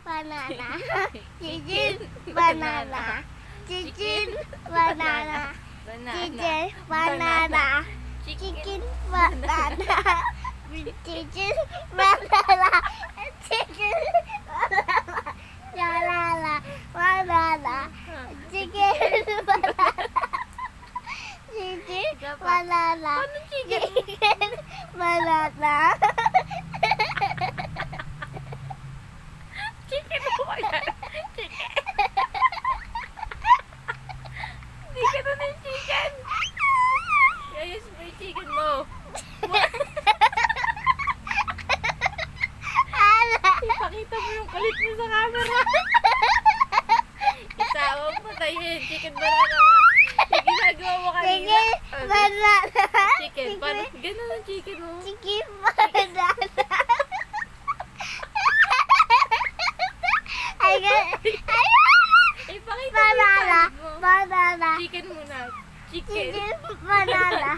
banana, chicken, banana, chicken, banana, chicken, banana, chicken, banana, chicken, banana, chicken, banana, banana, chicken, banana, chicken, banana, Paano chicken? chicken, banana. Chicken mo yan. Chicken. Hindi ka na ng chicken. Ayos mo yung chicken mo. Ipakita mo yung kulit mo sa camera. Isawa mo patayin. Chicken banana mo. Yung ginagawa mo kanina. Chicken, banana, Chicken. Paano? Ganun ang chicken mo. chicken, banana. Ay, Ipakita mo yung banana, panig mo. banana, Chicken muna. Chicken. chicken, banana,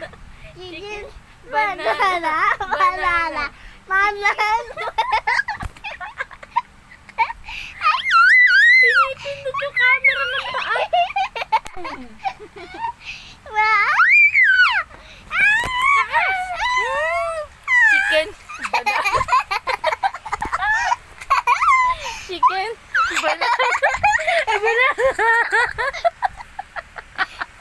chicken, Banana. banana, banana, banana.